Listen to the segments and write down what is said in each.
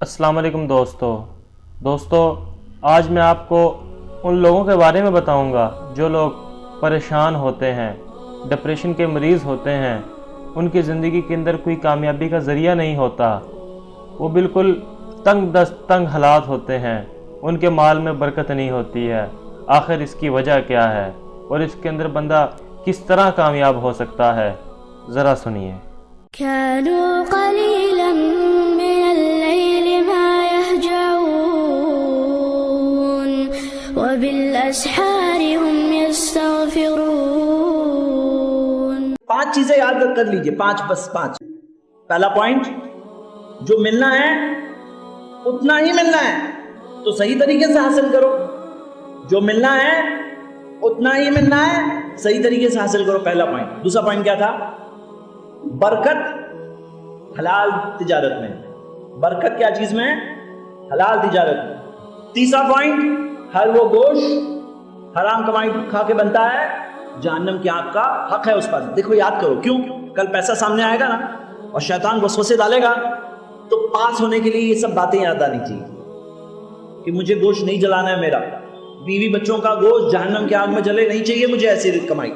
अस्सलाम वालेकुम दोस्तों आज मैं आपको उन लोगों के बारे में बताऊंगा जो लोग परेशान होते हैं, डिप्रेशन के मरीज़ होते हैं, उनकी ज़िंदगी के अंदर कोई कामयाबी का ज़रिया नहीं होता, वो बिल्कुल तंग दस्त तंग हालात होते हैं, उनके माल में बरकत नहीं होती है। आखिर इसकी वजह क्या है और इसके अंदर बंदा किस तरह कामयाब हो सकता है, ज़रा सुनिए। पांच चीजें याद कर लीजिए, बस पांच। पहला पॉइंट, जो मिलना है उतना ही मिलना है तो सही तरीके से हासिल करो। जो मिलना है उतना ही मिलना है, सही तरीके से हासिल करो, पहला पॉइंट। दूसरा पॉइंट क्या था? बरकत हलाल तिजारत में। बरकत क्या चीज में? हलाल तिजारत में। तीसरा पॉइंट, हर वो गोश्त हराम कमाई खा के बनता है, जहन्नम की आग का हक है उस पर। देखो, याद करो, क्यों? कल पैसा सामने आएगा ना और शैतान वसवसे डालेगा, तो पास होने के लिए ये सब बातें याद आनी चाहिए कि मुझे गोश्त नहीं जलाना है, मेरा बीवी बच्चों का गोश्त जहन्नम की आग में जले, नहीं चाहिए मुझे ऐसी कमाई।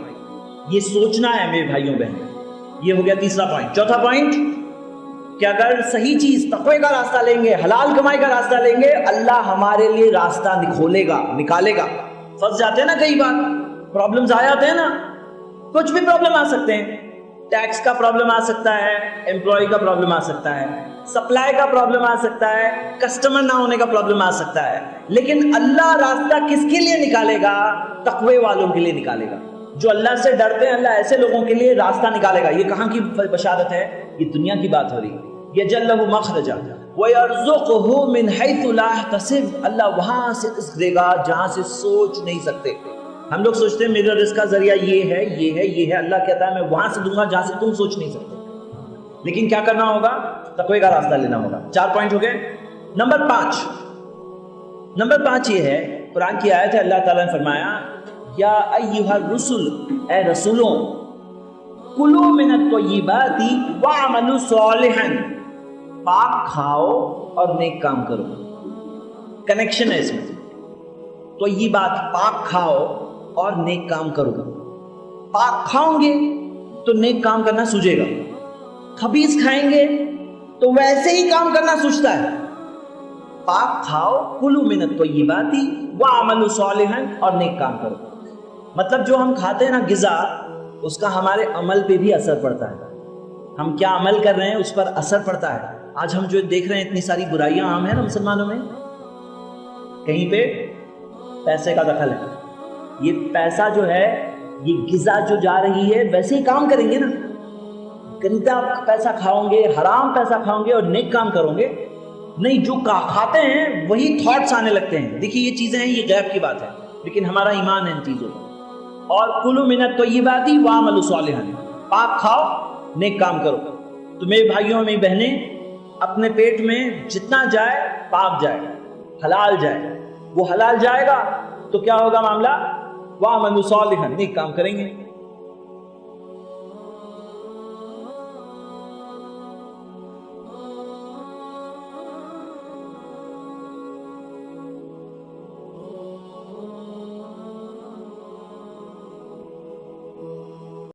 ये सोचना है मेरे भाइयों बहन। ये हो गया तीसरा पॉइंट। चौथा पॉइंट कि अगर सही चीज तक़वे का रास्ता लेंगे, हलाल कमाई का रास्ता लेंगे, अल्लाह हमारे लिए रास्ता निकालेगा। फंस जाते हैं ना, कई बार प्रॉब्लम्स आ जाते हैं ना, कुछ भी प्रॉब्लम आ सकते हैं। टैक्स का प्रॉब्लम आ सकता है, एम्प्लॉय का प्रॉब्लम आ सकता है, सप्लाई का प्रॉब्लम आ सकता है, कस्टमर ना होने का प्रॉब्लम आ सकता है, लेकिन अल्लाह रास्ता किसके लिए निकालेगा? तक़वे वालों के लिए निकालेगा। जो अल्लाह से डरते हैं, अल्लाह ऐसे लोगों के लिए रास्ता निकालेगा। ये कहाँ की बशारत है? ये दुनिया की बात हो रही है। यजल्लहु मखरजा व यरज़ुक़हु मिन हैथु ला यहतसिब। अल्लाह वहां से रिज़्क़ देगा जहां से सोच नहीं सकते। हम लोग सोचते हैं मेरा रिज़्क़ का जरिया ये है। अल्लाह कहता है मैं वहां से दूंगा जहां से तुम सोच नहीं सकते। लेकिन क्या करना होगा? तक़वे का रास्ता लेना होगा। 4 पॉइंट हो गए। नंबर 5 ये है, कुरान की आयत है, अल्लाह ताला ने फरमाया, या अय्युहर रुसुल, ए रसूलों, कुलू मिनत तय्यिबाति वअमलू सालिहन। पाक खाओ और नेक काम करो। कनेक्शन है इसमें। तो ये बात, पाक खाओ और नेक काम करो। पाक खाओगे तो नेक काम करना सूझेगा, खबीज खाएंगे तो वैसे ही काम करना सूझता है। पाक खाओ, कुलू मिनत तय्यिबाति वअमलू सालिहन, और नेक काम करो। मतलब जो हम खाते हैं ना ग़िज़ा, उसका हमारे अमल पे भी असर पड़ता है। हम क्या अमल कर रहे हैं उस पर असर पड़ता है। आज हम जो देख रहे हैं, इतनी सारी बुराइयां आम है ना मुसलमानों में, कहीं पे पैसे का दखल है। ये पैसा जो है, ये ग़िज़ा जो जा रही है, वैसे ही काम करेंगे ना। गंदा पैसा खाओगे, हराम पैसा खाओगे और नेक काम करोगे नहीं। जो खाते हैं वही थॉट्स आने लगते हैं। देखिए, ये चीजें हैं, ये गैब की बात है, लेकिन हमारा ईमान है इन चीजों पर। और कुलू मिनत तय्यिबाति वअमलू सालिहन, पाक खाओ, नेक काम करो। तो मेरे भाइयों, मेरी बहनें, अपने पेट में जितना जाए पाक जाए, हलाल जाए। वो हलाल जाएगा तो क्या होगा मामला? वअमलू सालिहन, नेक काम करेंगे।